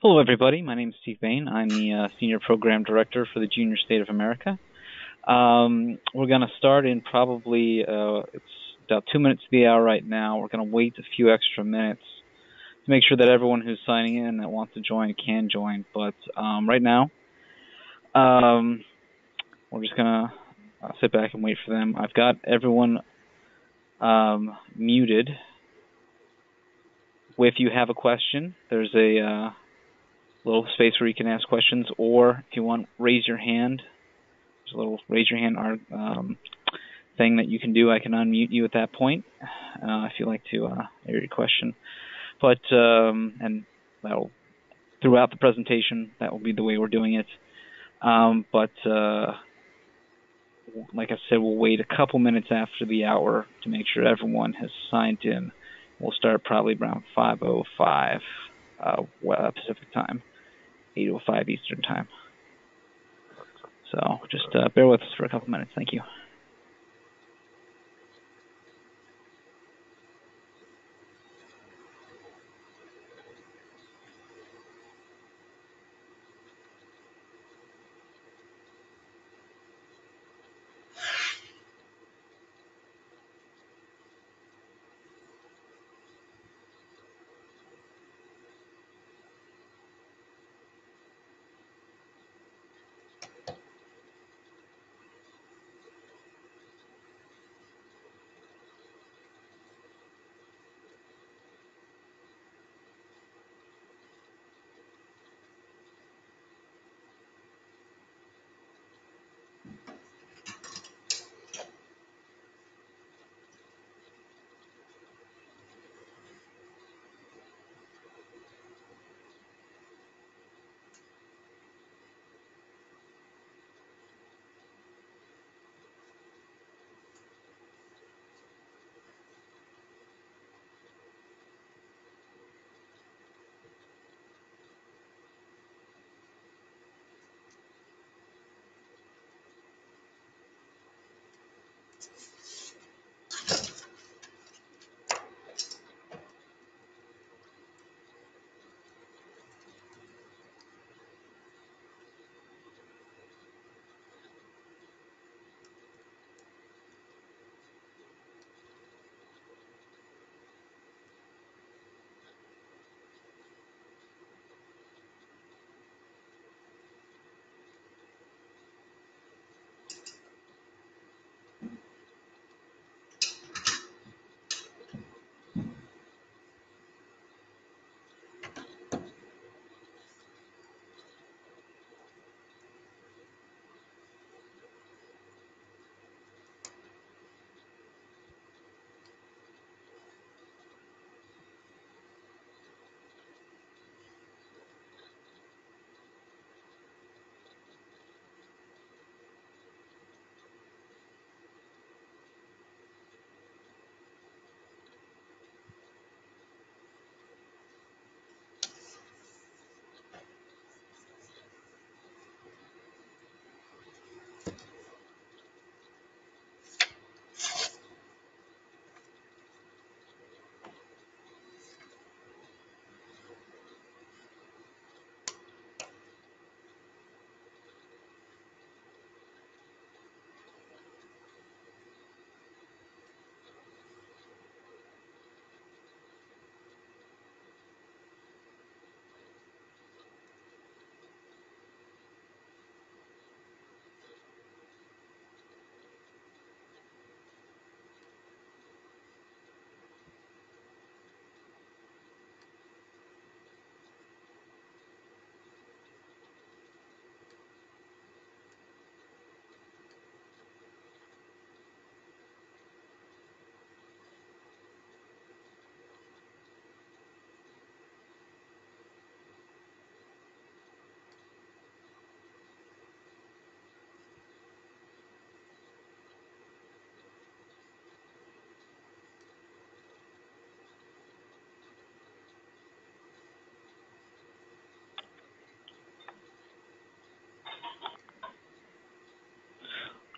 Hello, everybody. My name is Steve Bain. I'm the Senior Program Director for the Junior State of America. We're going to start in probably, it's about 2 minutes to the hour right now. We're going to wait a few extra minutes to make sure that everyone who's signing in that wants to join can join. But right now, we're just going to sit back and wait for them. I've got everyone muted. If you have a question, there's a little space where you can ask questions, or if you want, raise your hand. There's a little raise your hand thing that you can do. I can unmute you at that point if you'd like to air your question. But and that'll throughout the presentation, that will be the way we're doing it. But like I said, we'll wait a couple minutes after the hour to make sure everyone has signed in. We'll start probably around 5:05 Pacific time, 8:05 Eastern time. So just bear with us for a couple minutes. Thank you.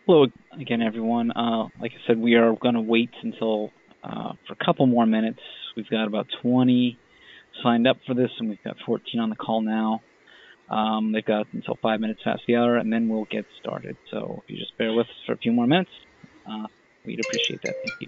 Hello again, everyone. Like I said, we are going to wait until for a couple more minutes. We've got about 20 signed up for this, and we've got 14 on the call now. They've got until 5 minutes past the hour, and then we'll get started. So if you just bear with us for a few more minutes, we'd appreciate that. Thank you.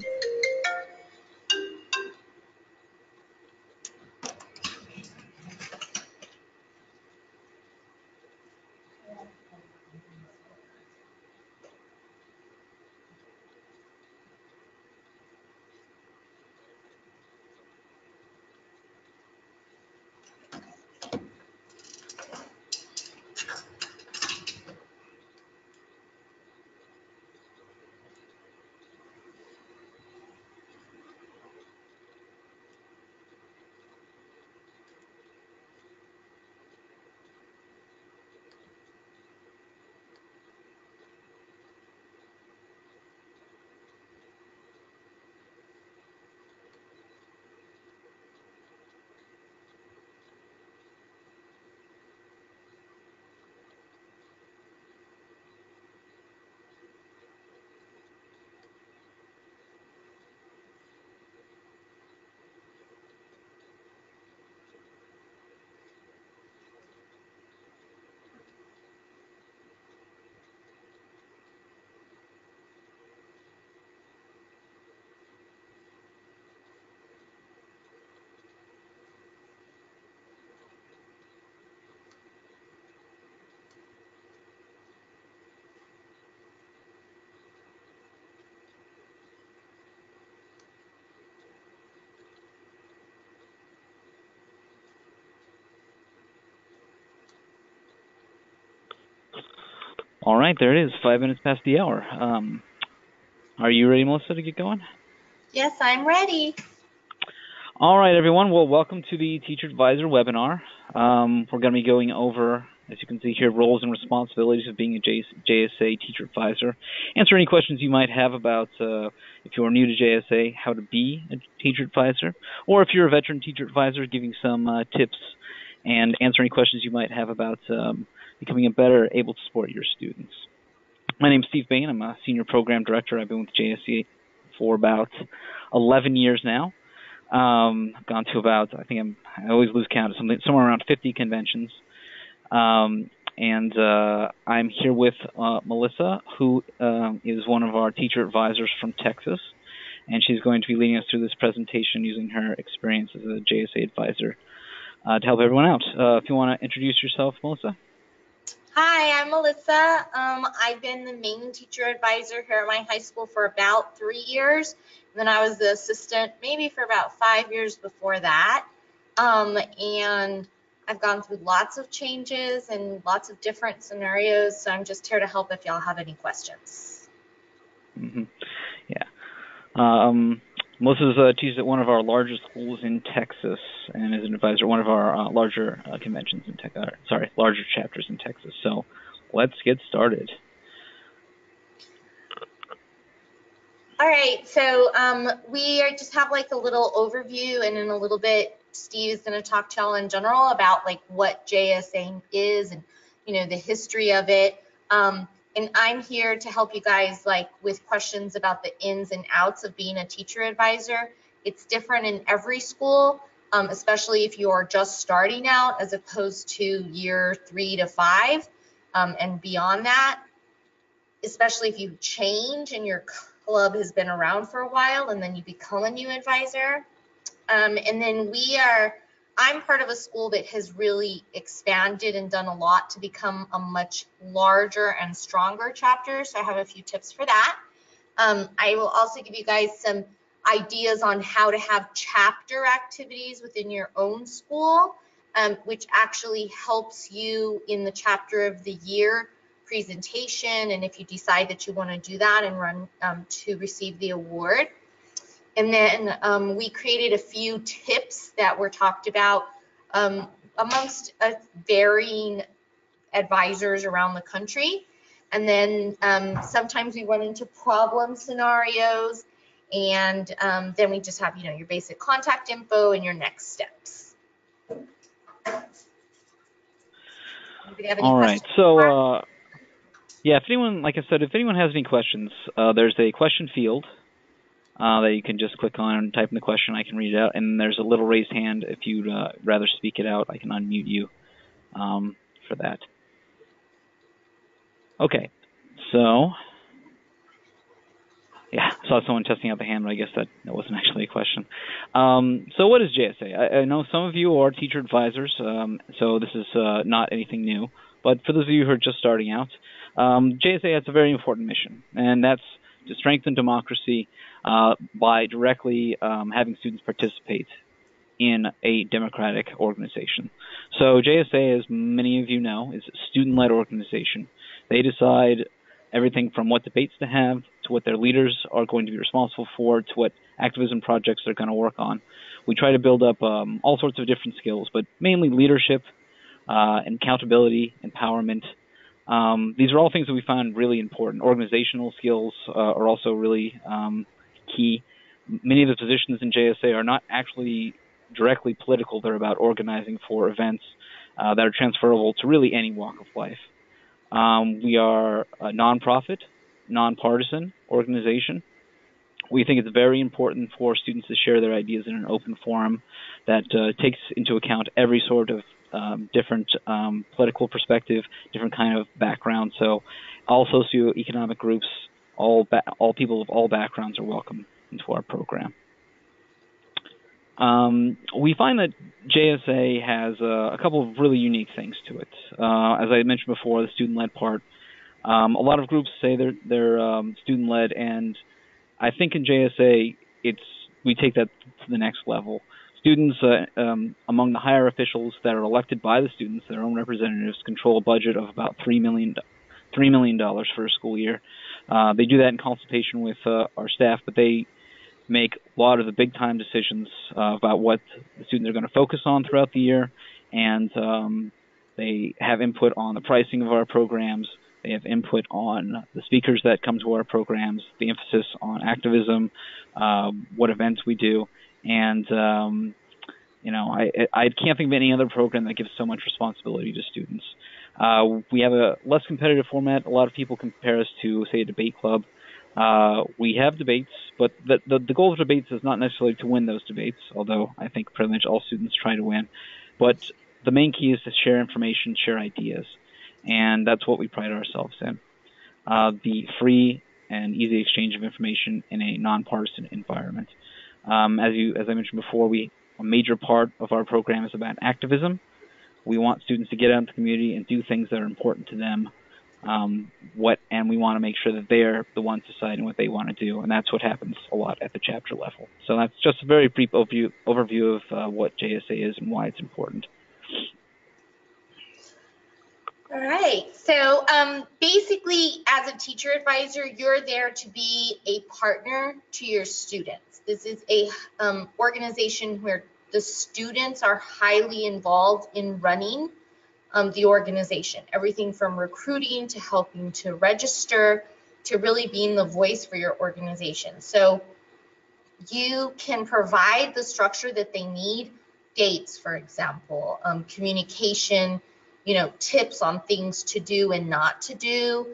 All right, there it is, 5 minutes past the hour. Are you ready, Melissa, to get going? Yes, I'm ready. All right, everyone. Well, welcome to the Teacher Advisor webinar. We're going to be going over, as you can see here, roles and responsibilities of being a JSA Teacher Advisor. Answer any questions you might have about, if you're new to JSA, how to be a Teacher Advisor, or if you're a veteran Teacher Advisor, giving some tips and answer any questions you might have about becoming a better able to support your students. My name is Steve Bain. I'm a Senior Program Director. I've been with JSA for about 11 years now. I've gone to about, I always lose count, somewhere around 50 conventions. And I'm here with Melissa, who is one of our teacher advisors from Texas. And she's going to be leading us through this presentation using her experience as a JSA advisor to help everyone out. If you want to introduce yourself, Melissa. Hi, I'm Melissa. I've been the main teacher advisor here at my high school for about 3 years. And then I was the assistant maybe for about 5 years before that. And I've gone through lots of changes and lots of different scenarios. So I'm just here to help if y'all have any questions. Mm-hmm. Yeah. Melissa teaches at one of our largest schools in Texas and is an advisor at one of our larger conventions in larger chapters in Texas. So let's get started. All right, so we just have like a little overview, and in a little bit, Steve is going to talk to y'all in general about like what JSA is and the history of it. And I'm here to help you guys like with questions about the ins and outs of being a teacher advisor. It's different in every school, especially if you are just starting out as opposed to year 3 to 5 and beyond that, especially if you change and your club has been around for a while and then you become a new advisor. And then I'm part of a school that has really expanded and done a lot to become a much larger and stronger chapter. So I have a few tips for that. I will also give you guys some ideas on how to have chapter activities within your own school, which actually helps you in the chapter of the year presentation, and if you decide that you want to do that and run to receive the award. And then we created a few tips that were talked about amongst varying advisors around the country. And then sometimes we run into problem scenarios, and then we just have your basic contact info and your next steps. Anybody have any All right, questions? so yeah, if anyone has any questions, there's a question field that you can just click on and type in the question. I can read it out, and there's a little raised hand. If you'd rather speak it out, I can unmute you for that. Okay, so yeah, I saw someone testing out the hand, but I guess that wasn't actually a question. So what is JSA? I know some of you are teacher advisors, so this is not anything new. But for those of you who are just starting out, JSA has a very important mission, and that's to strengthen democracy by directly having students participate in a democratic organization. So JSA, as many of you know, is a student-led organization. They decide everything from what debates to have, to what their leaders are going to be responsible for, to what activism projects they're going to work on. We try to build up all sorts of different skills, but mainly leadership, and accountability, empowerment. These are all things that we find really important. Organizational skills are also really key. Many of the positions in JSA are not actually directly political. They're about organizing for events that are transferable to really any walk of life. We are a nonprofit, nonpartisan organization. We think it's very important for students to share their ideas in an open forum that takes into account every sort of different political perspective, different kind of background. So all socioeconomic groups, all people of all backgrounds are welcome into our program. We find that JSA has a couple of really unique things to it. As I mentioned before, the student-led part. A lot of groups say they're student-led, and I think in JSA we take that to the next level. Students among the higher officials that are elected by the students, their own representatives, control a budget of about $3 million for a school year. They do that in consultation with our staff, but they make a lot of the big-time decisions about what the students are going to focus on throughout the year, and they have input on the pricing of our programs. They have input on the speakers that come to our programs, the emphasis on activism, what events we do, and I can't think of any other program that gives so much responsibility to students. We have a less competitive format. A lot of people compare us to, say, a debate club. We have debates, but the goal of debates is not necessarily to win those debates, although I think pretty much all students try to win. But the main key is to share information, share ideas, and that's what we pride ourselves in. The free and easy exchange of information in a nonpartisan environment. As I mentioned before, a major part of our program is about activism. We want students to get out into the community and do things that are important to them. And we want to make sure that they're the ones deciding what they want to do, and that's what happens a lot at the chapter level. So that's just a very brief overview of what JSA is and why it's important. All right, so basically as a teacher advisor, you're there to be a partner to your students. This is a organization where the students are highly involved in running the organization. Everything from recruiting to helping to register to really being the voice for your organization. So you can provide the structure that they need, dates, for example, communication, tips on things to do and not to do,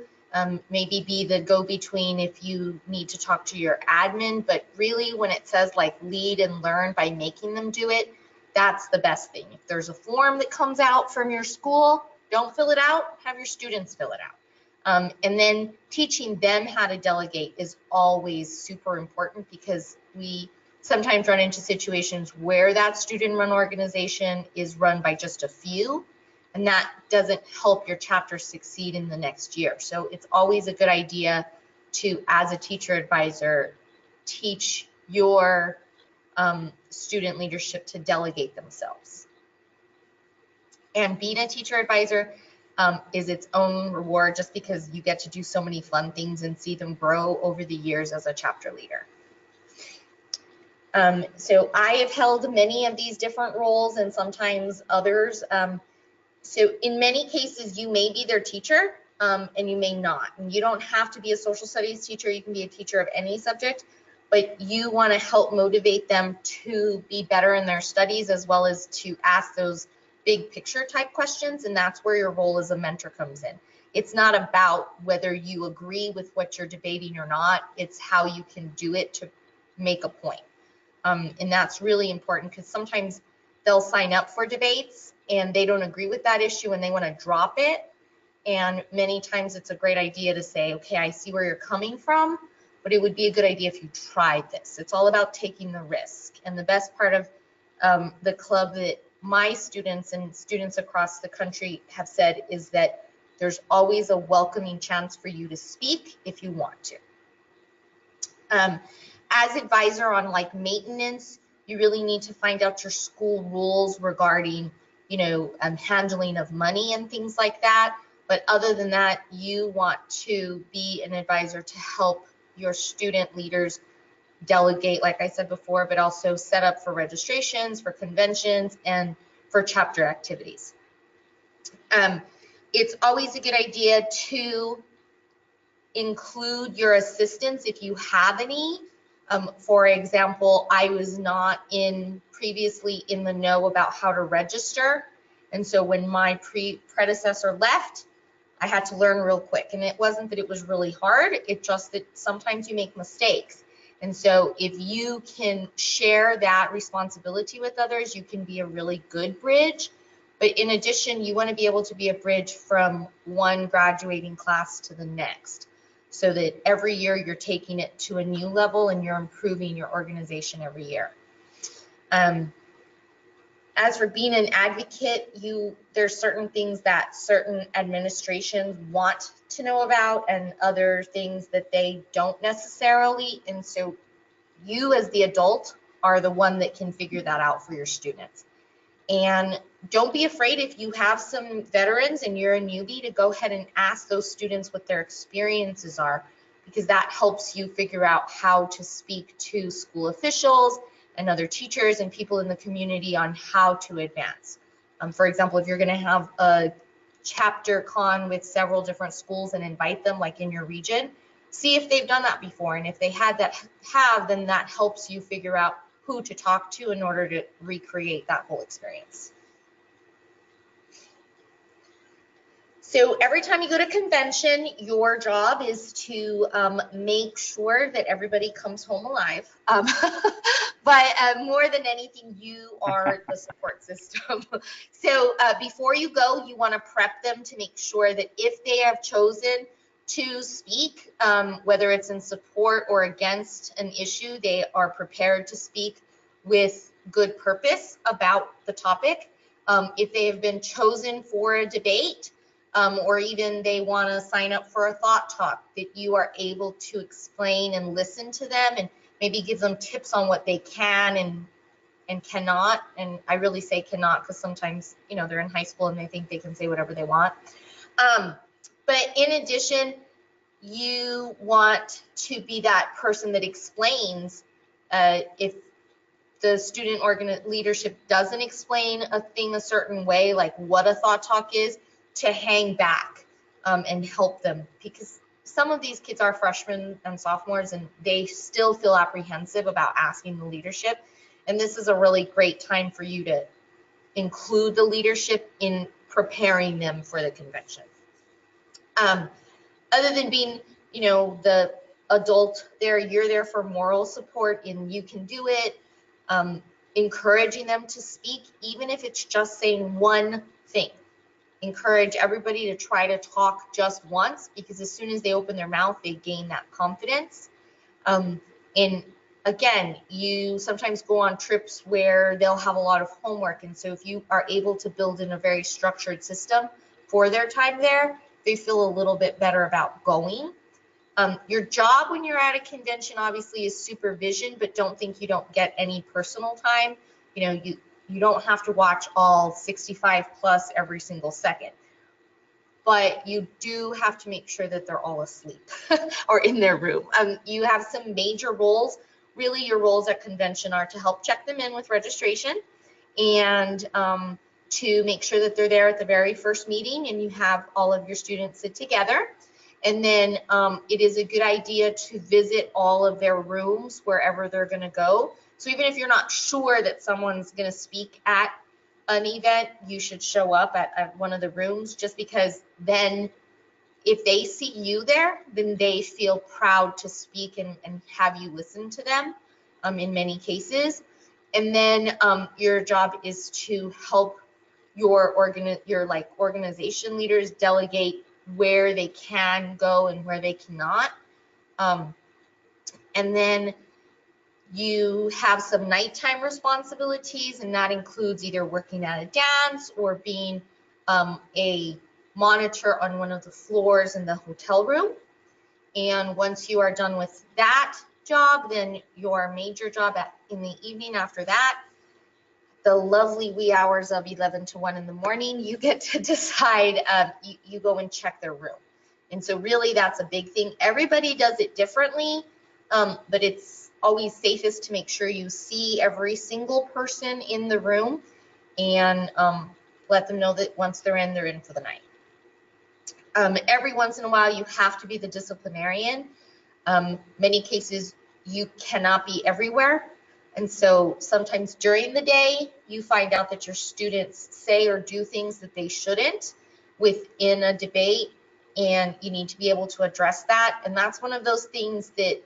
maybe be the go-between if you need to talk to your admin, but really when it says like lead and learn by making them do it, that's the best thing. If there's a form that comes out from your school, don't fill it out, have your students fill it out. And then teaching them how to delegate is always super important, because we sometimes run into situations where that student-run organization is run by just a few, and that doesn't help your chapter succeed in the next year. So it's always a good idea to, as a teacher advisor, teach your student leadership to delegate themselves. And being a teacher advisor is its own reward, just because you get to do so many fun things and see them grow over the years as a chapter leader. So I have held many of these different roles and sometimes others. So in many cases, you may be their teacher and you may not. And you don't have to be a social studies teacher. You can be a teacher of any subject, but you want to help motivate them to be better in their studies, as well as to ask those big picture type questions. And that's where your role as a mentor comes in. It's not about whether you agree with what you're debating or not. It's how you can do it to make a point. And that's really important because sometimes they'll sign up for debates and they don't agree with that issue and they want to drop it. And many times it's a great idea to say, okay, I see where you're coming from, but it would be a good idea if you tried this. It's all about taking the risk. And the best part of the club that my students and students across the country have said is that there's always a welcoming chance for you to speak if you want to. As advisor on like maintenance, you really need to find out your school rules regarding, handling of money and things like that. But other than that, you want to be an advisor to help your student leaders delegate, like I said before, but also set up for registrations, for conventions, and for chapter activities. It's always a good idea to include your assistants if you have any. For example, I was not previously in the know about how to register. And so when my predecessor left, I had to learn real quick. And it wasn't that it was really hard, it's just that sometimes you make mistakes. And so if you can share that responsibility with others, you can be a really good bridge. But in addition, you want to be able to be a bridge from one graduating class to the next, so that every year you're taking it to a new level and you're improving your organization every year. As for being an advocate, there's certain things that certain administrations want to know about and other things that they don't necessarily. And so you as the adult are the one that can figure that out for your students. And don't be afraid if you have some veterans and you're a newbie to go ahead and ask those students what their experiences are, because that helps you figure out how to speak to school officials and other teachers and people in the community on how to advance. For example, if you're going to have a chapter con with several different schools and invite them like in your region, see if they've done that before. And if they then that helps you figure out who to talk to in order to recreate that whole experience. So every time you go to convention, your job is to make sure that everybody comes home alive. But more than anything, you are the support system. So before you go, you want to prep them to make sure that if they have chosen to speak, whether it's in support or against an issue, they are prepared to speak with good purpose about the topic. If they have been chosen for a debate, or even they want to sign up for a thought talk, that you are able to explain and listen to them and maybe give them tips on what they can and cannot. And I really say cannot because sometimes, they're in high school and they think they can say whatever they want. But in addition, you want to be that person that explains if the student leadership doesn't explain a thing a certain way, like what a thought talk is, to hang back and help them, because some of these kids are freshmen and sophomores and they still feel apprehensive about asking the leadership. And this is a really great time for you to include the leadership in preparing them for the convention. Other than being, the adult there, you're there for moral support and you can do it. Encouraging them to speak, even if it's just saying one thing. Encourage everybody to try to talk just once, because as soon as they open their mouth, they gain that confidence. And again, you sometimes go on trips where they'll have a lot of homework. And so if you are able to build in a very structured system for their time there, they feel a little bit better about going. Your job when you're at a convention obviously is supervision, but don't think you don't get any personal time. You don't have to watch all 65 plus every single second, but you do have to make sure that they're all asleep or in their room. You have some major roles. Really, your roles at convention are to help check them in with registration and to make sure that they're there at the very first meeting and you have all of your students sit together. And then it is a good idea to visit all of their rooms wherever they're going to go. So even if you're not sure that someone's going to speak at an event, you should show up at one of the rooms, just because then if they see you there, then they feel proud to speak and have you listen to them. in many cases. And then your job is to help your organization leaders delegate where they can go and where they cannot. And then you have some nighttime responsibilities, and that includes either working at a dance or being a monitor on one of the floors in the hotel room. And once you are done with that job, then your major job in the evening after that, the lovely wee hours of 11 to 1 in the morning, you get to decide, you go and check their room. And so really that's a big thing. Everybody does it differently, but it's always safest to make sure you see every single person in the room and let them know that once they're in for the night. Every once in a while, you have to be the disciplinarian. Many cases, you cannot be everywhere. And so sometimes during the day, you find out that your students say or do things that they shouldn't within a debate, and you need to be able to address that. And that's one of those things that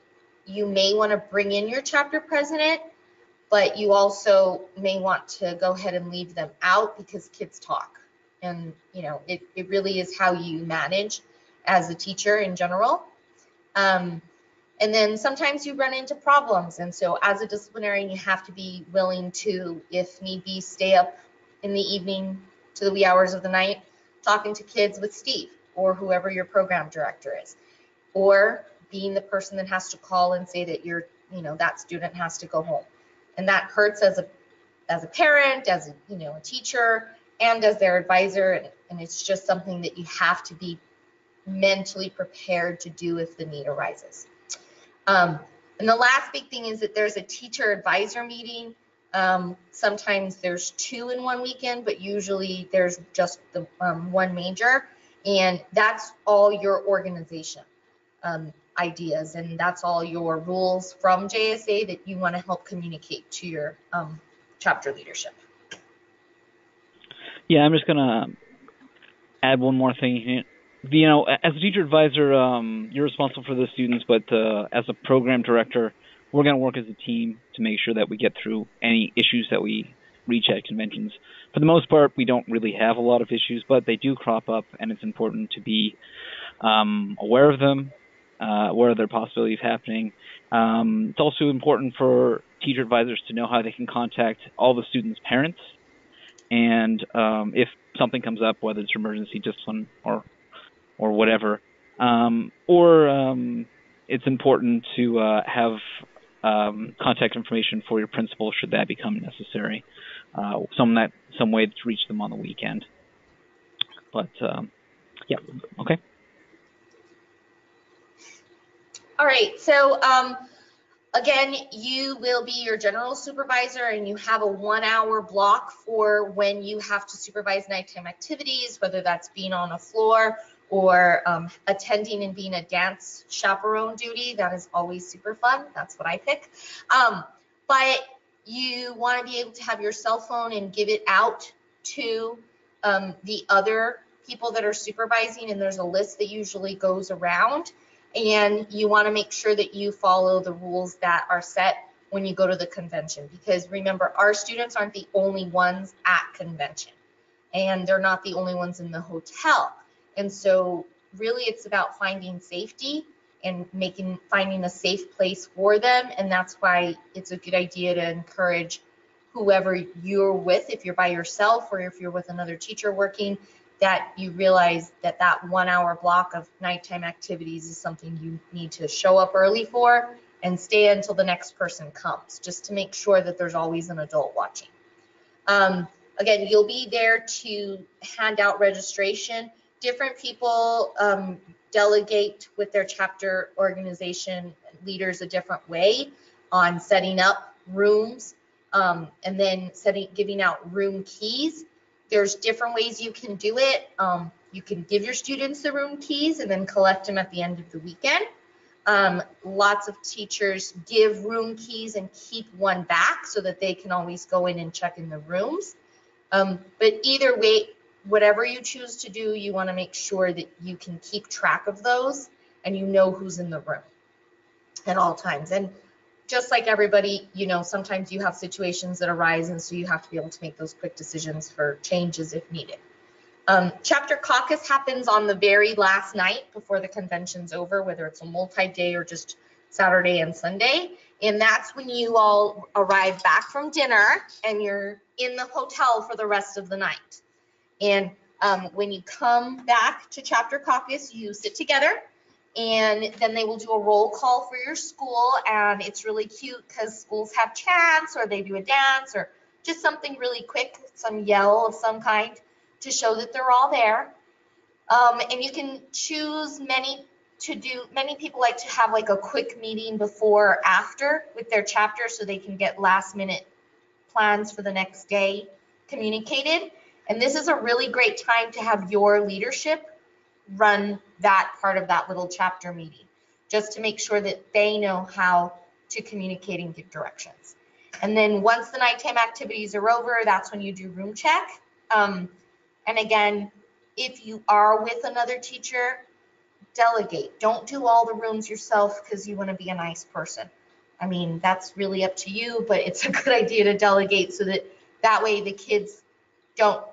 you may want to bring in your chapter president, but you also may want to go ahead and leave them out because kids talk. And, you know, it really is how you manage as a teacher in general. And then sometimes you run into problems. And so as a disciplinarian, you have to be willing to, if need be, stay up in the evening to the wee hours of the night talking to kids with Steve or whoever your program director is, or being the person that has to call and say that that student has to go home. And that hurts as a parent, as a teacher, and as their advisor. And it's just something that you have to be mentally prepared to do if the need arises. And the last big thing is that there's a teacher advisor meeting. Sometimes there's 2 in one weekend, but usually there's just the one major, and that's all your organization ideas, and that's all your rules from JSA that you want to help communicate to your chapter leadership. Yeah, I'm just gonna add one more thing. As a teacher advisor, you're responsible for the students, but as a program director, we're going to work as a team to make sure that we get through any issues that we reach at conventions. For the most part, we don't really have a lot of issues, but they do crop up, and it's important to be aware of them, aware of their possibilities happening. It's also important for teacher advisors to know how they can contact all the students' parents, and if something comes up, whether it's emergency discipline or whatever, it's important to have contact information for your principal should that become necessary. Some way to reach them on the weekend. But yeah, okay. All right, so again, you will be your general supervisor, and you have a 1-hour block for when you have to supervise nighttime activities, whether that's being on a floor or attending and being a dance chaperone duty. That is always super fun. That's what I pick. But you want to be able to have your cell phone and give it out to the other people that are supervising, and there's a list that usually goes around. And you want to make sure that you follow the rules that are set when you go to the convention, because remember, our students aren't the only ones at convention, and they're not the only ones in the hotel. And so really it's about finding safety and finding a safe place for them. And that's why it's a good idea to encourage whoever you're with, if you're by yourself or if you're with another teacher working, that you realize that 1-hour block of nighttime activities is something you need to show up early for and stay until the next person comes, just to make sure that there's always an adult watching. Again, you'll be there to hand out registration. Different people delegate with their chapter organization leaders a different way on setting up rooms and then giving out room keys. There's different ways you can do it. You can give your students the room keys and then collect them at the end of the weekend. Lots of teachers give room keys and keep one back so that they can always go in and check in the rooms. But either way, whatever you choose to do, you want to make sure that you can keep track of those and you know who's in the room at all times. And just like everybody, you know, sometimes you have situations that arise, and so you have to be able to make those quick decisions for changes if needed. Chapter caucus happens on the very last night before the convention's over, whether it's a multi-day or just Saturday and Sunday. And that's when you all arrive back from dinner and you're in the hotel for the rest of the night. And when you come back to chapter caucus, you sit together, and then they will do a roll call for your school. And it's really cute because schools have chants, or they do a dance, or just something really quick, some yell of some kind, to show that they're all there. And you can choose many people like to have like a quick meeting before or after with their chapter, so they can get last minute plans for the next day communicated. And this is a really great time to have your leadership run that part of that little chapter meeting, just to make sure that they know how to communicate and give directions. And then once the nighttime activities are over, that's when you do room check. And again, if you are with another teacher, delegate. Don't do all the rooms yourself because you want to be a nice person. I mean, that's really up to you, but it's a good idea to delegate, so that way the kids don't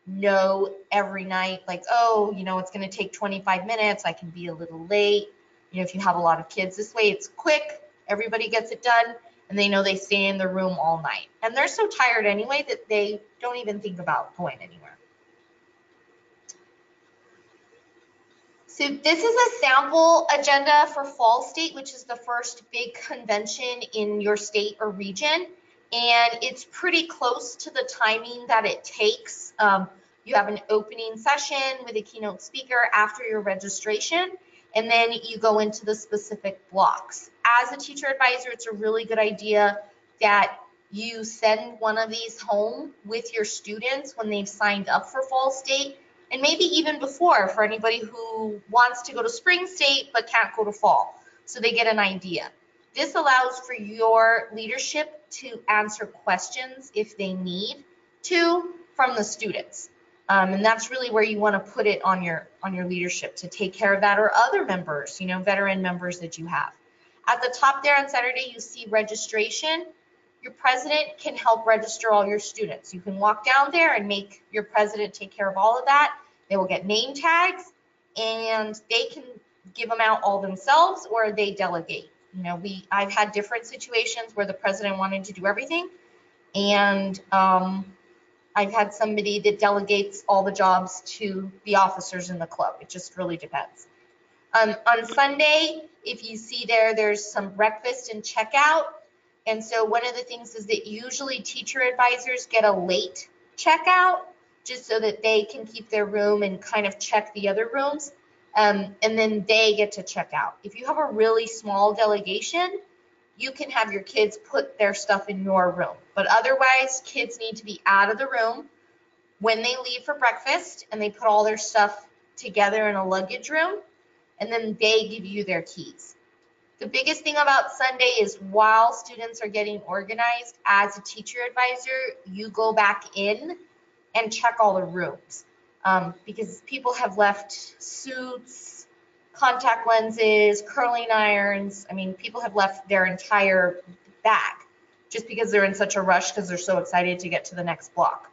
know every night, like, oh, you know, it's going to take 25 minutes. I can be a little late. You know, if you have a lot of kids, this way it's quick. Everybody gets it done, and they know they stay in the room all night. And they're so tired anyway that they don't even think about going anywhere. So this is a sample agenda for Fall State, which is the first big convention in your state or region. And it's pretty close to the timing that it takes. You have an opening session with a keynote speaker after your registration, and then you go into the specific blocks. As a teacher advisor, it's a really good idea that you send one of these home with your students when they've signed up for Fall State, and maybe even before, for anybody who wants to go to Spring State but can't go to Fall, so they get an idea. This allows for your leadership to answer questions if they need to from the students. And that's really where you want to put it on your leadership, to take care of that, or other members, you know, veteran members that you have. At the top there on Saturday, you see registration. Your president can help register all your students. You can walk down there and make your president take care of all of that. They will get name tags, and they can give them out all themselves, or they delegate. You know, I've had different situations where the president wanted to do everything, and I've had somebody that delegates all the jobs to the officers in the club. It just really depends. On Sunday, if you see there's some breakfast and checkout. And so one of the things is that usually teacher advisors get a late checkout, just so that they can keep their room and kind of check the other rooms. And then they get to check out. If you have a really small delegation, you can have your kids put their stuff in your room. But otherwise, kids need to be out of the room when they leave for breakfast, and they put all their stuff together in a luggage room, and then they give you their keys. The biggest thing about Sunday is, while students are getting organized, as a teacher advisor, you go back in and check all the rooms, because people have left suits, contact lenses, curling irons. I mean, people have left their entire bag just because they're in such a rush because they're so excited to get to the next block.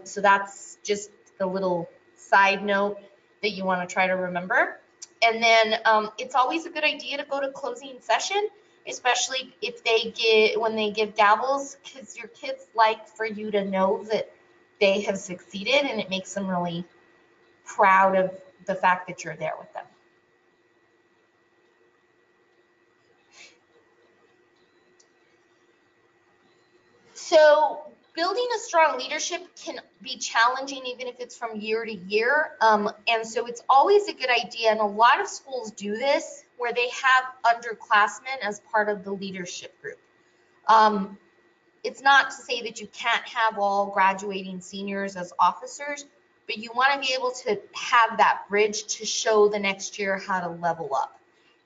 So that's just a little side note that you want to try to remember. And then it's always a good idea to go to closing session, especially if when they give gavels, because your kids like for you to know that they have succeeded, and it makes them really proud of the fact that you're there with them. So building a strong leadership can be challenging, even if it's from year to year. And so it's always a good idea, and a lot of schools do this, where they have underclassmen as part of the leadership group. It's not to say that you can't have all graduating seniors as officers, but you want to be able to have that bridge to show the next year how to level up.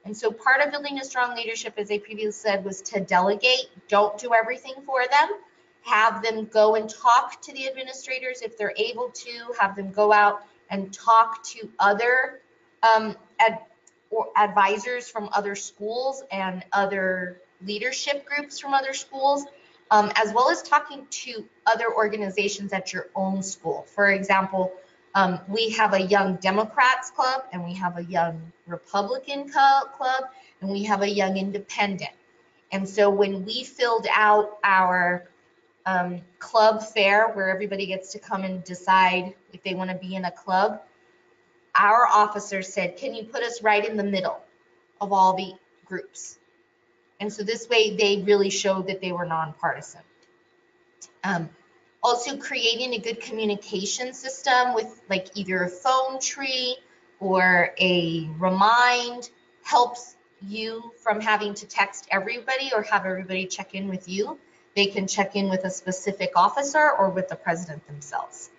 And so part of building a strong leadership, as I previously said, was to delegate. Don't do everything for them. Have them go and talk to the administrators if they're able to. Have them go out and talk to other advisors from other schools and other leadership groups from other schools, as well as talking to other organizations at your own school. For example, we have a Young Democrats Club, and we have a Young Republican Club, and we have a Young Independent. And so when we filled out our club fair, where everybody gets to come and decide if they want to be in a club, our officer said, can you put us right in the middle of all the groups? And so this way they really showed that they were nonpartisan. Also creating a good communication system with like either a phone tree or a remind helps you from having to text everybody or have everybody check in with you. They can check in with a specific officer or with the president themselves.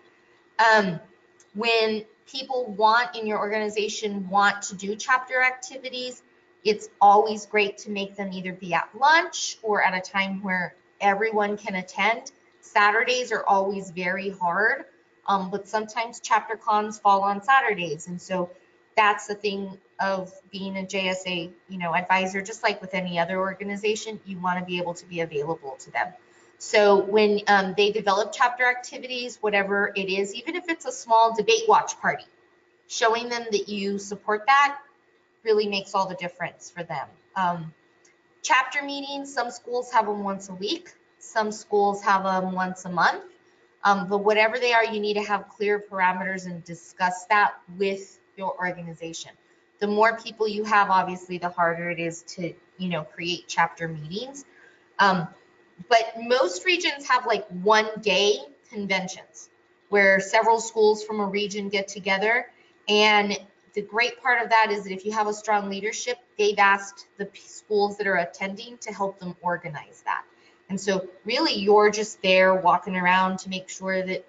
When people in your organization want to do chapter activities, it's always great to make them either be at lunch or at a time where everyone can attend. Saturdays are always very hard, but sometimes chapter cons fall on Saturdays. And so that's the thing of being a JSA, advisor, just like with any other organization, you want to be able to be available to them. So when they develop chapter activities, whatever it is, even if it's a small debate watch party, showing them that you support that really makes all the difference for them. Chapter meetings, some schools have them once a week, some schools have them once a month, but whatever they are, you need to have clear parameters and discuss that with your organization. The more people you have, obviously, the harder it is to, create chapter meetings. But most regions have like 1-day conventions where several schools from a region get together. And the great part of that is that if you have a strong leadership, they've asked the schools that are attending to help them organize that. And so really you're just there walking around to make sure that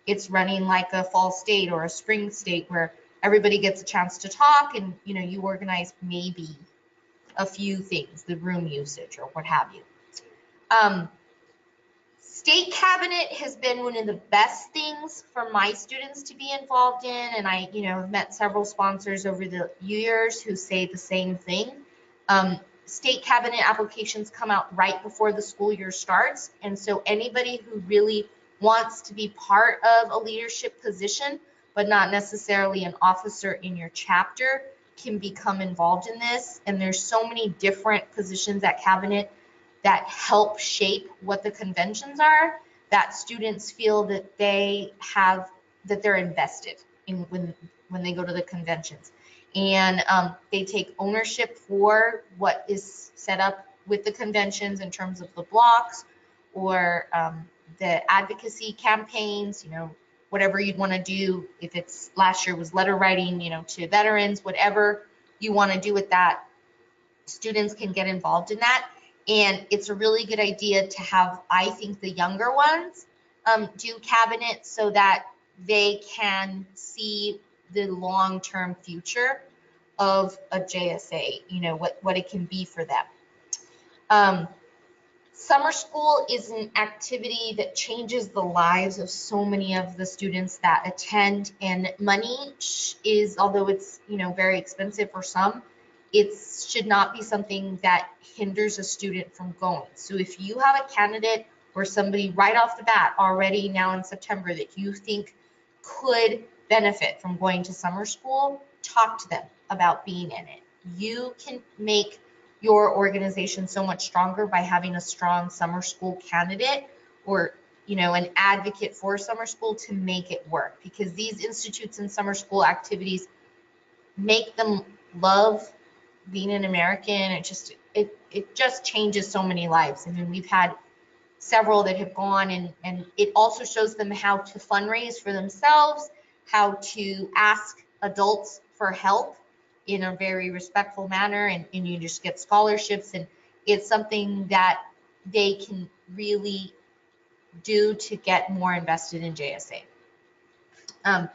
it's running like a fall state or a spring state where everybody gets a chance to talk and, you organize maybe a few things, the room usage or what have you. State cabinet has been one of the best things for my students to be involved in, and I, have met several sponsors over the years who say the same thing. State cabinet applications come out right before the school year starts, and so anybody who really wants to be part of a leadership position, but not necessarily an officer in your chapter, can become involved in this. And there's so many different positions at cabinet that help shape what the conventions are, that students feel that they're invested in when they go to the conventions. And they take ownership for what is set up with the conventions in terms of the blocks or the advocacy campaigns, whatever you'd want to do. If it's last year was letter writing, to veterans, whatever you want to do with that, students can get involved in that. And it's a really good idea to have, I think, the younger ones do cabinet so that they can see the long-term future of a JSA, what it can be for them. Summer school is an activity that changes the lives of so many of the students that attend, and money is, although it's, very expensive for some, it should not be something that hinders a student from going. So if you have a candidate or somebody right off the bat already now in September that you think could benefit from going to summer school, talk to them about being in it. You can make your organization so much stronger by having a strong summer school candidate or, an advocate for summer school to make it work, because these institutes and summer school activities make them love being an American. It just changes so many lives. I mean, we've had several that have gone, and it also shows them how to fundraise for themselves, how to ask adults for help in a very respectful manner, and you just get scholarships, and it's something that they can really do to get more invested in JSA. And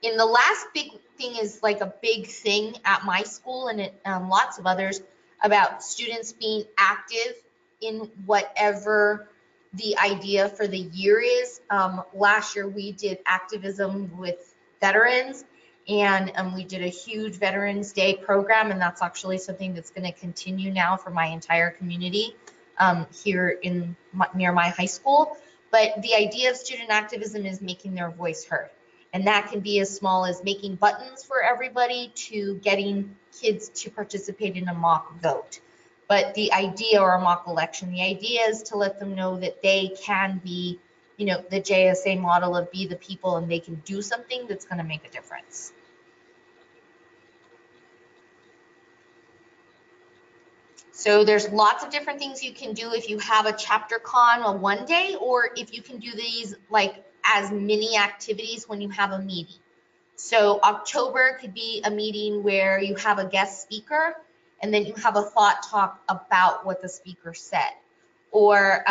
the last big thing is like a big thing at my school and lots of others about students being active in whatever the idea for the year is. Last year we did activism with veterans, And we did a huge Veterans Day program, and that's actually something that's going to continue now for my entire community here near my high school. But the idea of student activism is making their voice heard. And that can be as small as making buttons for everybody to getting kids to participate in a mock vote. But the idea, or a mock election, the idea is to let them know that they can be, the JSA model of be the people, and they can do something that's going to make a difference. So there's lots of different things you can do if you have a chapter con on one day, or if you can do these like as mini activities when you have a meeting. So October could be a meeting where you have a guest speaker, and then you have a thought talk about what the speaker said. Or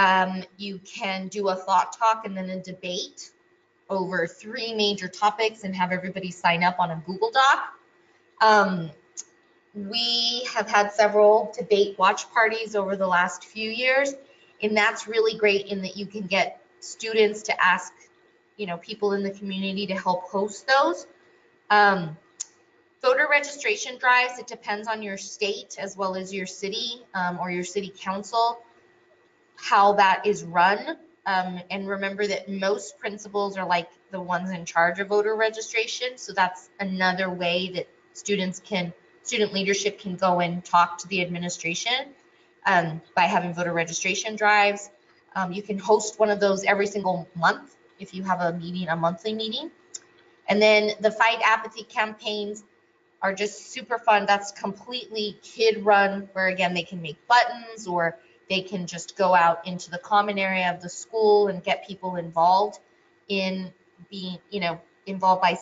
you can do a thought talk and then a debate over 3 major topics and have everybody sign up on a Google Doc. We have had several debate watch parties over the last few years, and that's really great in that you can get students to ask, people in the community to help host those. Voter registration drives, it depends on your state as well as your city or your city council, how that is run. And remember that most principals are like the ones in charge of voter registration. So that's another way that student leadership can go and talk to the administration by having voter registration drives. You can host one of those every single month if you have a monthly meeting. And then the Fight Apathy campaigns are just super fun. That's completely kid run, where again, they can make buttons, or they can just go out into the common area of the school and get people involved in being, involved by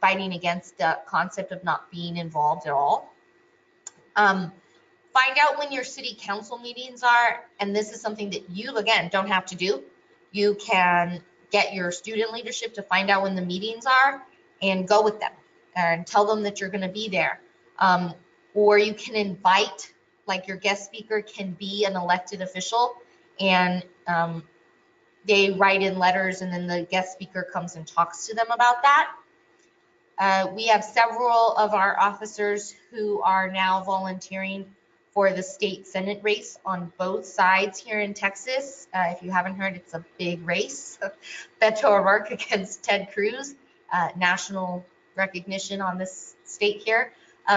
fighting against the concept of not being involved at all. Find out when your city council meetings are, and this is something that you, again, don't have to do. You can get your student leadership to find out when the meetings are and go with them and tell them that you're going to be there. Or you can invite, like your guest speaker can be an elected official, and they write in letters, and then the guest speaker comes and talks to them about that. We have several of our officers who are now volunteering for the state Senate race on both sides here in Texas. If you haven't heard, it's a big race. Beto O'Rourke against Ted Cruz, national recognition on this state here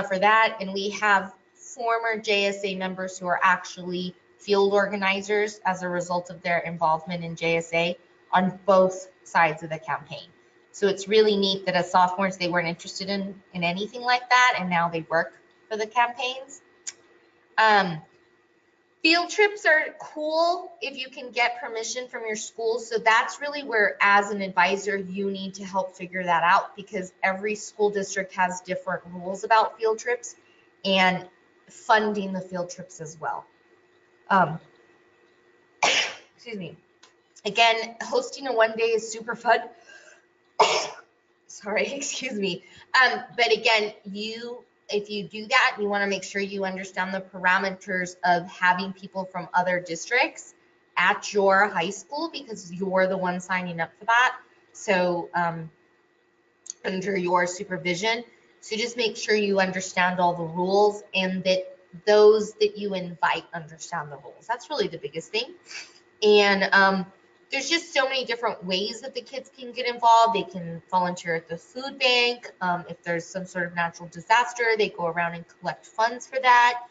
for that. And we have former JSA members who are actually field organizers as a result of their involvement in JSA on both sides of the campaign. So it's really neat that as sophomores, they weren't interested in anything like that, and now they work for the campaigns. Field trips are cool if you can get permission from your school. So that's really where, as an advisor, you need to help figure that out, because every school district has different rules about field trips and funding the field trips as well. Excuse me. Again, hosting a one day is super fun. Sorry, excuse me. But again, if you do that, you want to make sure you understand the parameters of having people from other districts at your high school, because you're the one signing up for that. So under your supervision. So just make sure you understand all the rules, and that those that you invite understand the rules. That's really the biggest thing. And there's just so many different ways that the kids can get involved. They can volunteer at the food bank. If there's some sort of natural disaster, they go around and collect funds for that.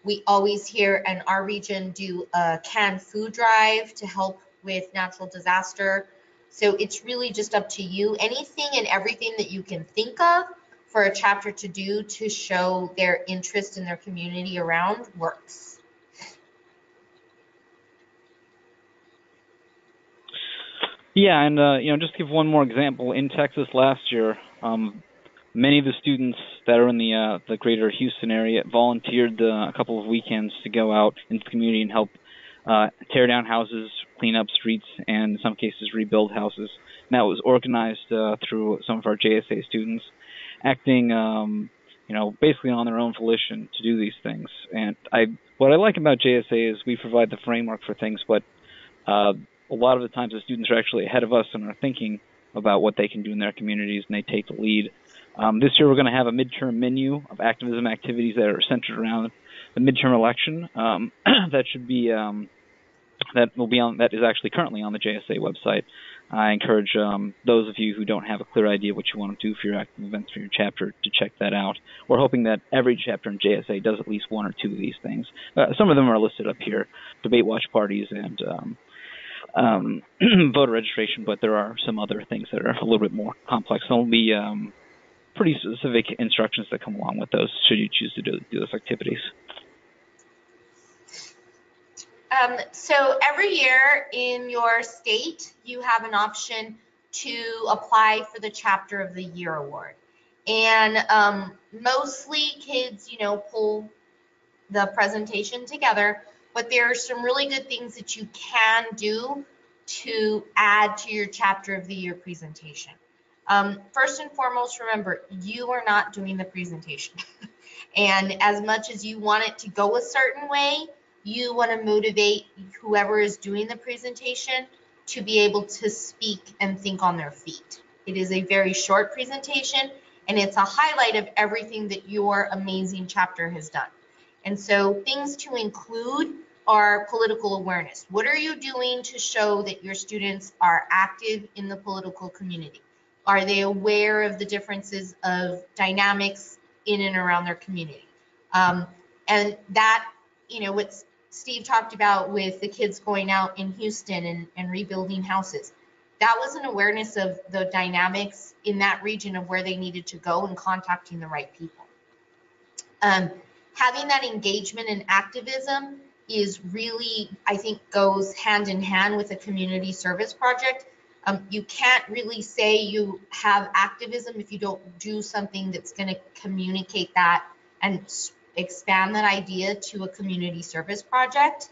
We always here in our region do a canned food drive to help with natural disaster. So it's really just up to you. Anything and everything that you can think of for a chapter to do to show their interest in their community around works. Yeah, and just to give one more example, in Texas last year, many of the students that are in the greater Houston area volunteered a couple of weekends to go out into the community and help tear down houses, clean up streets, and in some cases rebuild houses. And that was organized through some of our JSA students, acting basically on their own volition to do these things. And what I like about JSA is we provide the framework for things, but a lot of the times the students are actually ahead of us and are thinking about what they can do in their communities, and they take the lead. This year we're going to have a midterm menu of activism activities that are centered around the midterm election. That should be that is actually currently on the JSA website. I encourage those of you who don't have a clear idea what you want to do for your active events for your chapter to check that out. We're hoping that every chapter in JSA does at least one or two of these things. Some of them are listed up here: debate watch parties and voter registration, but there are some other things that are a little bit more complex. There'll be pretty specific instructions that come along with those should you choose to do those activities. So every year in your state, you have an option to apply for the Chapter of the Year award. And mostly kids, pull the presentation together, but there are some really good things that you can do to add to your Chapter of the Year presentation. First and foremost, remember, you are not doing the presentation. And as much as you want it to go a certain way, you want to motivate whoever is doing the presentation to be able to speak and think on their feet. It is a very short presentation, and it's a highlight of everything that your amazing chapter has done. And so things to include are political awareness. What are you doing to show that your students are active in the political community? Are they aware of the differences of dynamics in and around their community? And that, what Steve talked about with the kids going out in Houston and rebuilding houses, that was an awareness of the dynamics in that region of where they needed to go and contacting the right people. Having that engagement and activism is really, I think, goes hand in hand with a community service project. You can't really say you have activism if you don't do something that's going to communicate that and expand that idea to a community service project.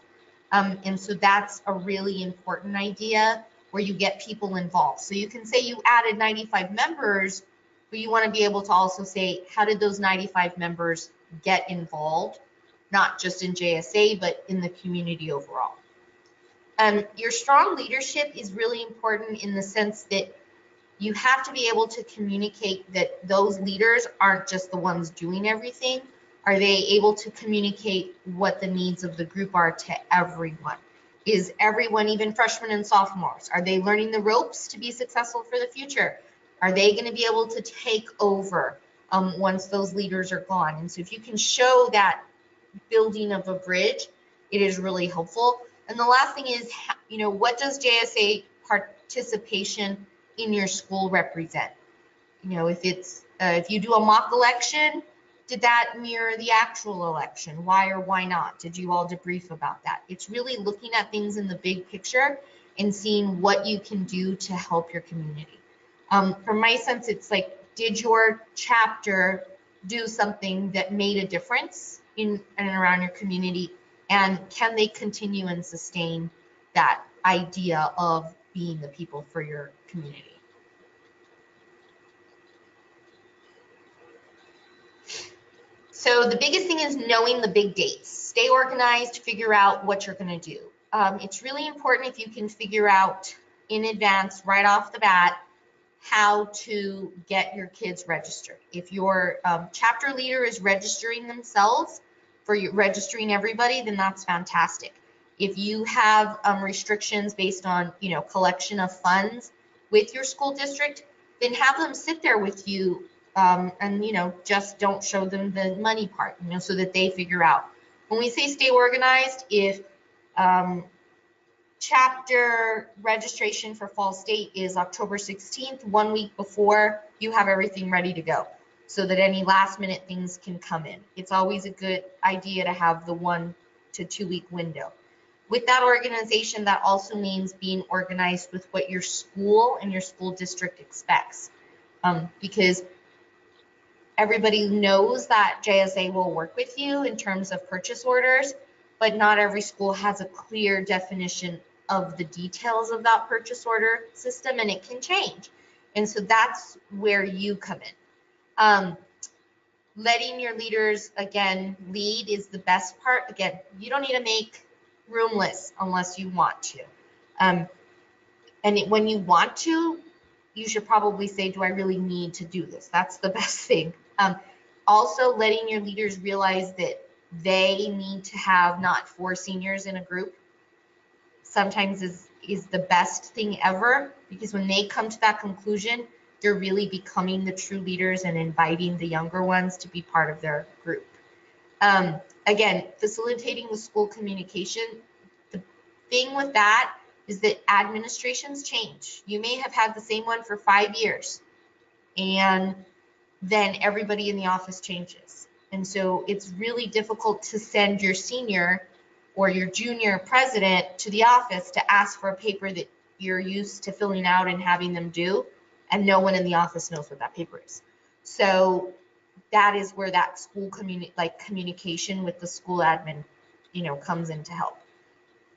And so that's a really important idea where you get people involved. So you can say you added 95 members, but you want to be able to also say, how did those 95 members get involved, not just in JSA, but in the community overall. Your strong leadership is really important in the sense that you have to be able to communicate that those leaders aren't just the ones doing everything. Are they able to communicate what the needs of the group are to everyone? Is everyone, even freshmen and sophomores, are they learning the ropes to be successful for the future? Are they going to be able to take over once those leaders are gone? And so if you can show that building of a bridge, it is really helpful. And the last thing is, what does JSA participation in your school represent? If you do a mock election, did that mirror the actual election? Why or why not? Did you all debrief about that? It's really looking at things in the big picture and seeing what you can do to help your community. From my sense, it's like, did your chapter do something that made a difference in and around your community? And can they continue and sustain that idea of being the people for your community? So the biggest thing is knowing the big dates. Stay organized, figure out what you're going to do. It's really important if you can figure out in advance, right off the bat, how to get your kids registered. If your chapter leader is registering themselves for registering everybody, then that's fantastic. If you have restrictions based on collection of funds with your school district, then have them sit there with you and just don't show them the money part, so that they figure out. When we say stay organized, if chapter registration for Fall State is October 16th, 1 week before, you have everything ready to go so that any last minute things can come in. It's always a good idea to have the 1 to 2 week window. With that organization, that also means being organized with what your school and your school district expects, because everybody knows that JSA will work with you in terms of purchase orders, but not every school has a clear definition of the details of that purchase order system, and it can change. And so that's where you come in. Letting your leaders, again, lead is the best part. Again, you don't need to make room lists unless you want to. And when you want to, you should probably say, do I really need to do this? That's the best thing. Also, letting your leaders realize that they need to have not 4 seniors in a group sometimes is the best thing ever, because when they come to that conclusion, they're really becoming the true leaders and inviting the younger ones to be part of their group. Again, facilitating the school communication. The thing with that is that administrations change. You may have had the same one for 5 years, and then everybody in the office changes. And so it's really difficult to send your senior or your junior president to the office to ask for a paper that you're used to filling out and having them do, and no one in the office knows what that paper is. So that is where that school communication with the school admin, comes in to help.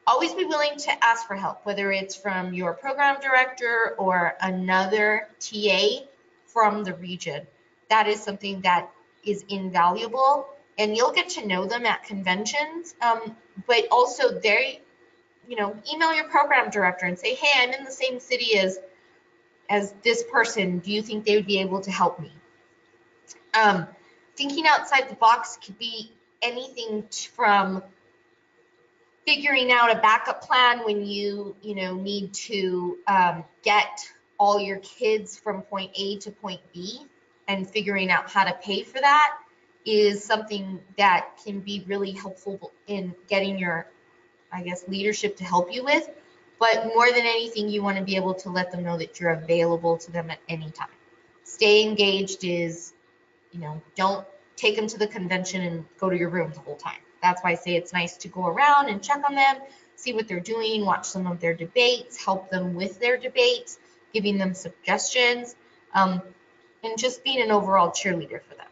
Always be willing to ask for help, whether it's from your program director or another TA from the region. That is something that is invaluable, and you'll get to know them at conventions, but also email your program director and say, hey, I'm in the same city as this person. Do you think they would be able to help me? Thinking outside the box could be anything from figuring out a backup plan when you need to get all your kids from point A to point B, and figuring out how to pay for that is something that can be really helpful in getting your, leadership to help you with. But more than anything, you want to be able to let them know that you're available to them at any time. Stay engaged is, don't take them to the convention and go to your room the whole time. That's why I say it's nice to go around and check on them, see what they're doing, watch some of their debates, help them with their debates, giving them suggestions, and just being an overall cheerleader for them.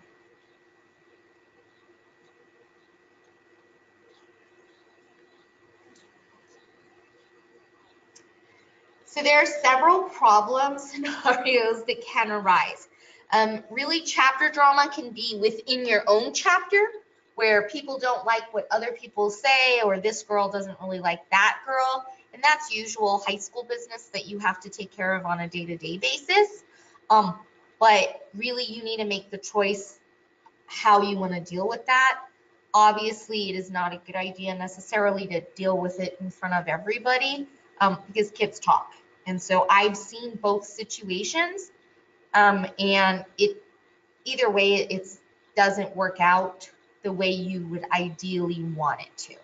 So there are several problem scenarios that can arise. Really, chapter drama can be within your own chapter, where people don't like what other people say, or this girl doesn't really like that girl. And that's usual high school business that you have to take care of on a day-to-day basis. But really, you need to make the choice how you want to deal with that. Obviously, it is not a good idea necessarily to deal with it in front of everybody, because kids talk. And so I've seen both situations, and either way, it doesn't work out the way you would ideally want it to.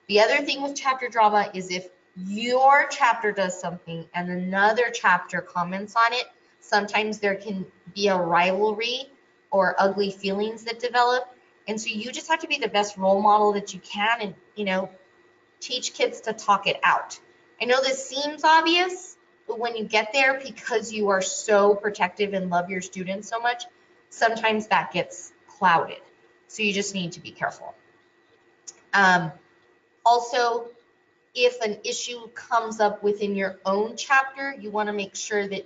The other thing with chapter drama is if your chapter does something and another chapter comments on it, sometimes there can be a rivalry or ugly feelings that develop. And so you just have to be the best role model that you can, and, teach kids to talk it out. I know this seems obvious, but when you get there, because you are so protective and love your students so much, sometimes that gets clouded. So you just need to be careful. Also, if an issue comes up within your own chapter, you want to make sure that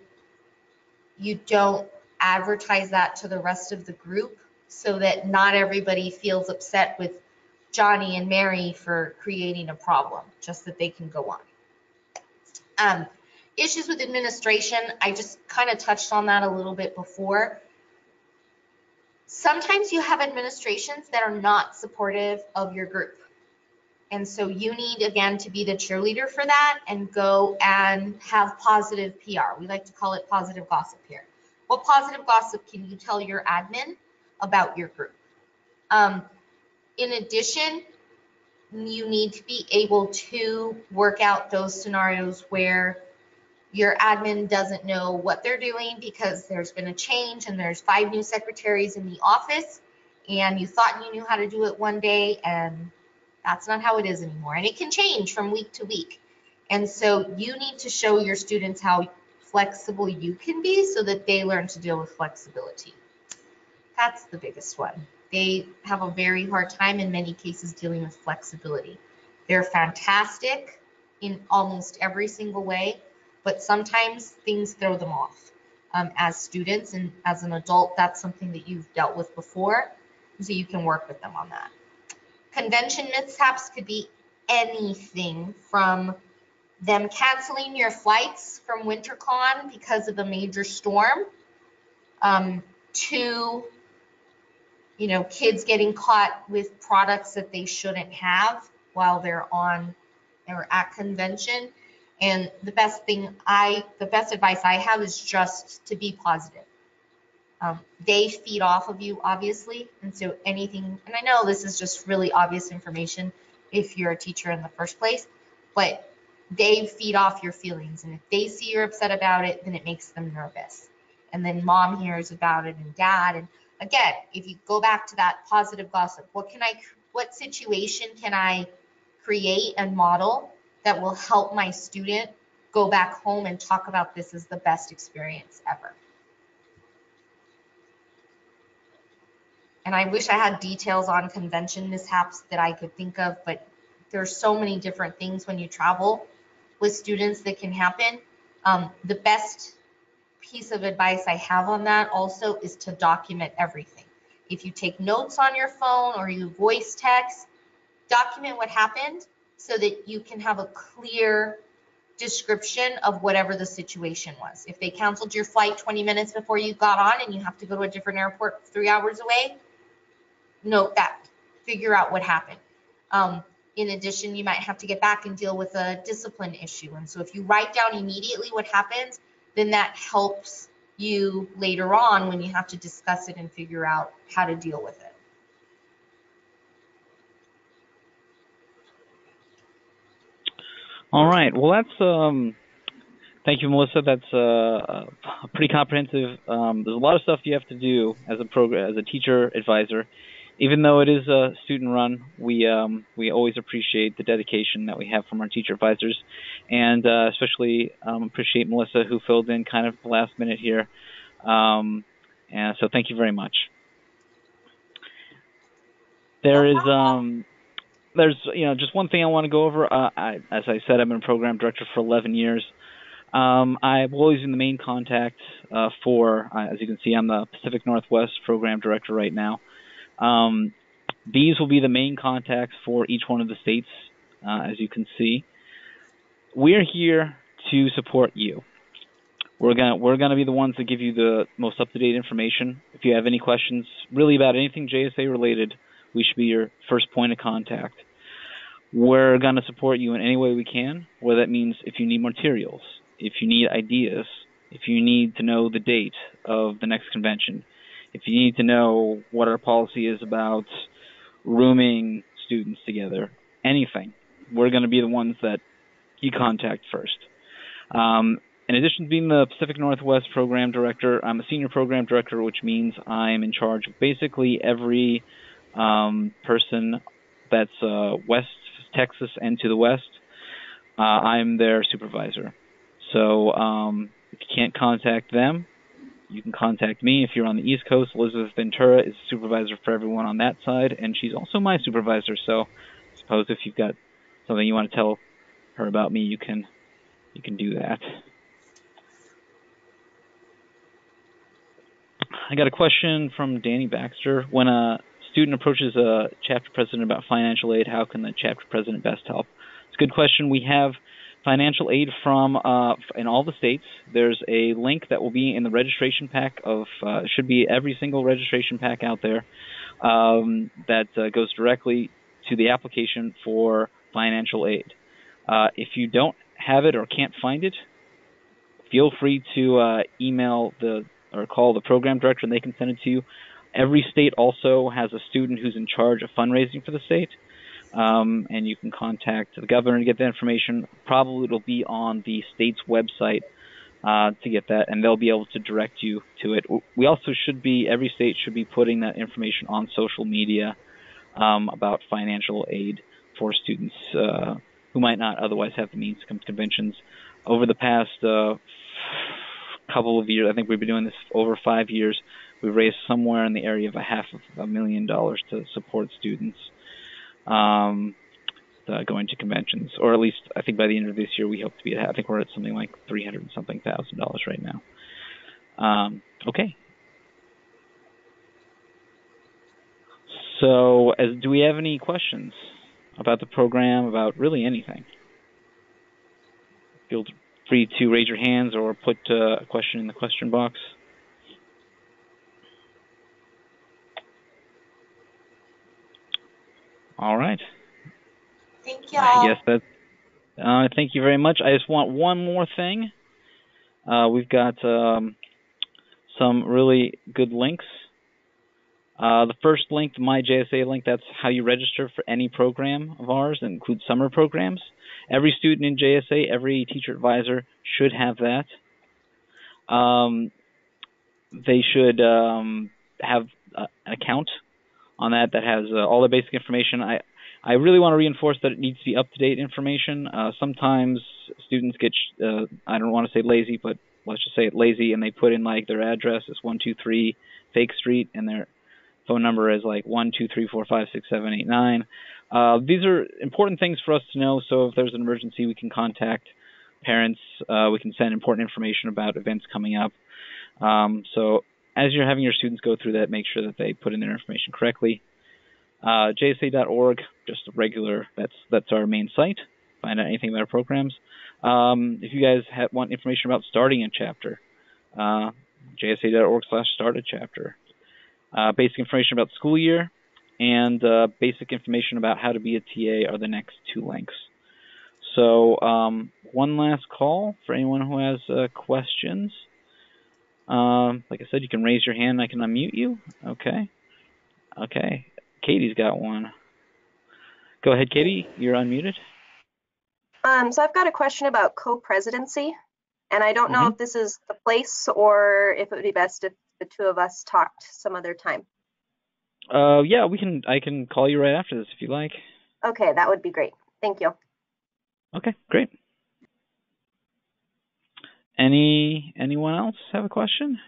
you don't advertise that to the rest of the group, so that not everybody feels upset with Johnny and Mary for creating a problem, just that they can go on. Issues with administration, I just kind of touched on that a little bit before. Sometimes you have administrations that are not supportive of your group. And so you need, again, to be the cheerleader for that and go and have positive PR. We like to call it positive gossip here. What positive gossip can you tell your admin about your group? In addition, you need to be able to work out those scenarios where your admin doesn't know what they're doing because there's been a change and there's 5 new secretaries in the office, and you thought you knew how to do it one day, and that's not how it is anymore. And it can change from week to week. And so you need to show your students how flexible you can be so that they learn to deal with flexibility. That's the biggest one. They have a very hard time in many cases dealing with flexibility. They're fantastic in almost every single way, but sometimes things throw them off. As students and as an adult, that's something that you've dealt with before, so you can work with them on that. Convention mishaps could be anything from them canceling your flights from WinterCon because of a major storm, to, you know, kids getting caught with products that they shouldn't have while they're on or at convention. And the best advice I have is just to be positive. They feed off of you, obviously, and so anything, and I know this is just really obvious information if you're a teacher in the first place, but they feed off your feelings, and if they see you're upset about it, then it makes them nervous. And then mom hears about it, and dad, and again, if you go back to that positive gossip, what situation can I create and model that will help my student go back home and talk about this as the best experience ever? And I wish I had details on convention mishaps that I could think of, but there's so many different things when you travel with students that can happen. The best piece of advice I have on that also is to document everything. If you take notes on your phone or you voice text, document what happened so that you can have a clear description of whatever the situation was. If they canceled your flight 20 minutes before you got on and you have to go to a different airport 3 hours away, note that, figure out what happened. In addition, you might have to get back and deal with a discipline issue. And so if you write down immediately what happens, then that helps you later on when you have to discuss it and figure out how to deal with it. All right. Well, that's thank you, Melissa. That's a pretty comprehensive. There's a lot of stuff you have to do as a teacher advisor. Even though it is a student-run, we always appreciate the dedication that we have from our teacher advisors, and especially appreciate Melissa, who filled in kind of the last minute here. And so thank you very much. There's just one thing I want to go over. As I said, I've been a program director for 11 years. I've always been the main contact for, as you can see, I'm the Pacific Northwest program director right now. These will be the main contacts for each one of the states, as you can see. We're here to support you. We're gonna be the ones that give you the most up-to-date information. If you have any questions, really about anything JSA related, we should be your first point of contact. We're gonna support you in any way we can, whether that means if you need materials, if you need ideas, if you need to know the date of the next convention, if you need to know what our policy is about rooming students together, anything, we're going to be the ones that you contact first. In addition to being the Pacific Northwest Program Director, I'm a Senior Program Director, which means I'm in charge of basically every person that's West Texas and to the west. I'm their supervisor. So if you can't contact them, you can contact me. If you're on the East Coast, Elizabeth Ventura is supervisor for everyone on that side, and she's also my supervisor. So I suppose if you've got something you want to tell her about me, you can do that. I got a question from Danny Baxter. When a student approaches a chapter president about financial aid, how can the chapter president best help? It's a good question. We have financial aid from in all the states. There's a link that will be in the registration pack of should be every single registration pack out there that goes directly to the application for financial aid. If you don't have it or can't find it, feel free to email or call the program director and they can send it to you. Every state also has a student who's in charge of fundraising for the state. And you can contact the governor to get that information. Probably it'll be on the state's website to get that, and they'll be able to direct you to it. We also every state should be putting that information on social media about financial aid for students who might not otherwise have the means to come to conventions. Over the past couple of years, I think we've been doing this over 5 years, we've raised somewhere in the area of $500,000 to support students going to conventions, or at least I think by the end of this year we hope to be I think we're at something like $300,000 right now. Okay. So, do we have any questions about the program, about really anything? feel free to raise your hands or put a question in the question box. All right. Thank y'all. I guess that's. Thank you very much. I just want one more thing. We've got some really good links. The first link, the My JSA link, that's how you register for any program of ours that includes summer programs. Every student in JSA, every teacher advisor should have that. They should have an account on that has all the basic information. I really want to reinforce that it needs to be up-to-date information. Sometimes students get, I don't want to say lazy, but let's just say it lazy, and they put in like their address is 123 Fake Street, and their phone number is like 123456789. These are important things for us to know, so if there's an emergency, we can contact parents. We can send important information about events coming up. So as you're having your students go through that, make sure that they put in their information correctly. JSA.org, just a regular, that's our main site. Find out anything about our programs. If you guys want information about starting a chapter, JSA.org/start a chapter. Basic information about the school year and basic information about how to be a TA are the next two links. So one last call for anyone who has questions. Like I said, you can raise your hand and I can unmute you. Okay. Katie's got one. Go ahead, Katie. You're unmuted. So I've got a question about co-presidency, and I don't know if this is the place or if it would be best if the two of us talked some other time. Yeah, I can call you right after this if you like. Okay, that would be great. Thank you. Okay, great. Anyone else have a question?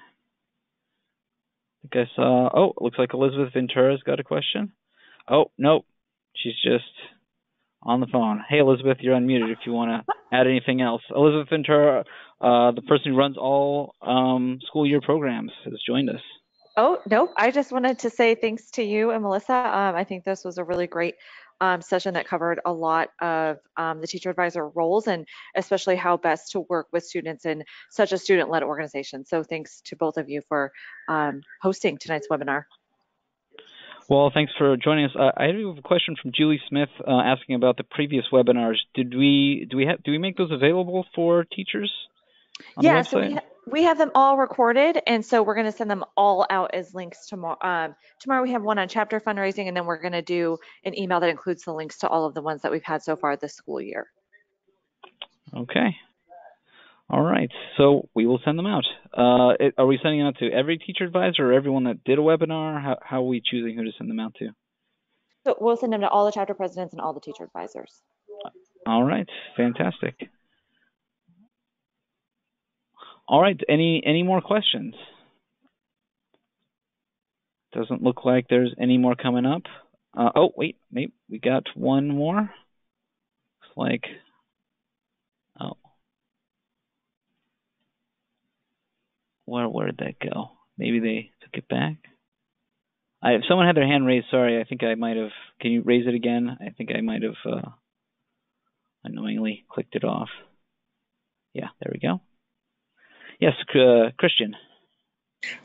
I think I saw. Oh, it looks like Elizabeth Ventura's got a question. Oh, nope. She's just on the phone. Hey, Elizabeth, you're unmuted if you want to add anything else. Elizabeth Ventura, the person who runs all school year programs, has joined us. Oh, no, I just wanted to say thanks to you and Melissa. I think this was a really great session that covered a lot of the teacher advisor roles and especially how best to work with students in such a student-led organization. So thanks to both of you for hosting tonight's webinar. Well, thanks for joining us. I have a question from Julie Smith asking about the previous webinars. Do we make those available for teachers on the website? So we have them all recorded, and so we're going to send them all out as links tomorrow. Tomorrow we have one on chapter fundraising, and then we're going to do an email that includes the links to all of the ones that we've had so far this school year. Okay. All right. So we will send them out. Are we sending them out to every teacher advisor or everyone that did a webinar? How are we choosing who to send them out to? So we'll send them to all the chapter presidents and all the teacher advisors. All right. Fantastic. All right. Any more questions? Doesn't look like there's any more coming up. Oh, wait. Maybe we got one more. Looks like. Oh. Where did that go? Maybe they took it back. If someone had their hand raised, sorry, I think I might have. Can you raise it again? I think I might have unknowingly clicked it off. Yeah, there we go. Yes, Christian.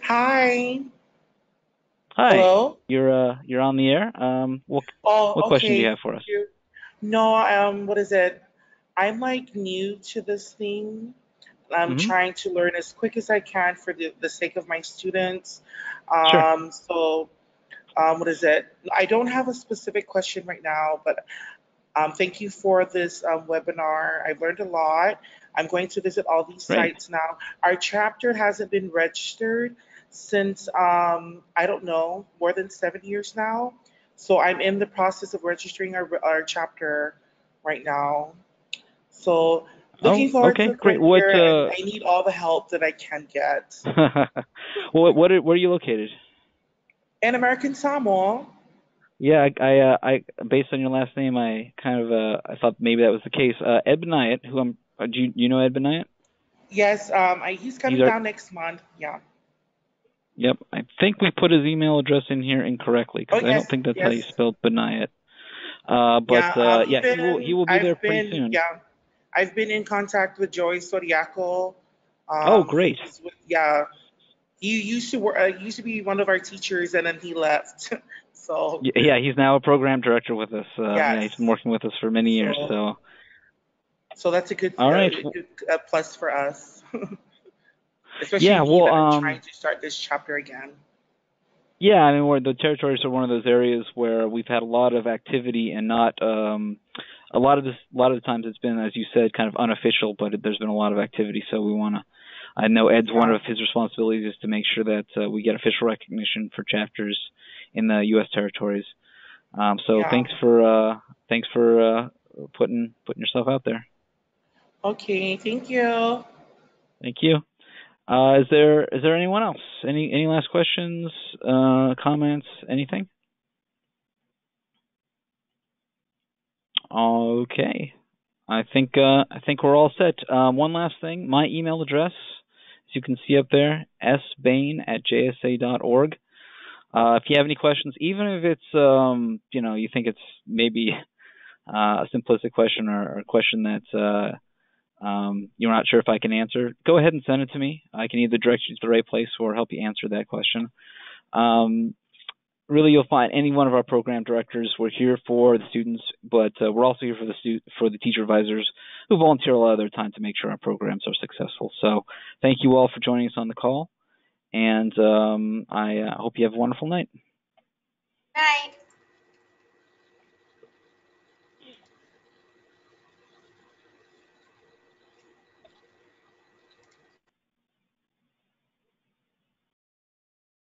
Hi. Hi. Hello. You're on the air. What question do you have for us? No, what is it? I'm like new to this thing. I'm trying to learn as quick as I can for the sake of my students. Sure. So, what is it? I don't have a specific question right now, but thank you for this webinar. I've learned a lot. I'm going to visit all these sites now. Our chapter hasn't been registered since, I don't know, more than 7 years now. So I'm in the process of registering our chapter right now. So looking forward to great. and I need all the help that I can get. Where are you located? In American Samoa. Yeah, I based on your last name, I kind of I thought maybe that was the case. Ed Beniat, who do you know Ed Beniat? Yes, he's coming down next month. Yeah. Yep, I think we put his email address in here incorrectly because I don't think that's how you spelled Beniat. He will be there pretty soon. Yeah. I've been in contact with Joey Soriaco. Oh, great. Yeah, he used to work. Used to be one of our teachers, and then he left. So Yeah, he's now a program director with us. Yeah, he's yes, been working with us for many years. So that's a good, all right. good plus for us, especially Yeah, me well, that I'm trying to start this chapter again. Yeah, I mean, the territories are one of those areas where we've had a lot of activity and not a lot of the times it's been, as you said, kind of unofficial, but there's been a lot of activity. So we want to. I know Ed's one of his responsibilities is to make sure that we get official recognition for chapters in the U.S. territories. So thanks for putting yourself out there. Okay, thank you. Thank you. Is there anyone else? Any last questions, comments, anything? Okay. I think we're all set. One last thing, my email address, as you can see up there, sbain@jsa.org. If you have any questions, even if it's you think it's maybe a simplistic question or a question that you're not sure if I can answer, go ahead and send it to me. I can either direct you to the right place or help you answer that question. Really, you'll find any one of our program directors. We're here for the students, but we're also here for the teacher advisors who volunteer a lot of their time to make sure our programs are successful. So thank you all for joining us on the call, and I hope you have a wonderful night. Night.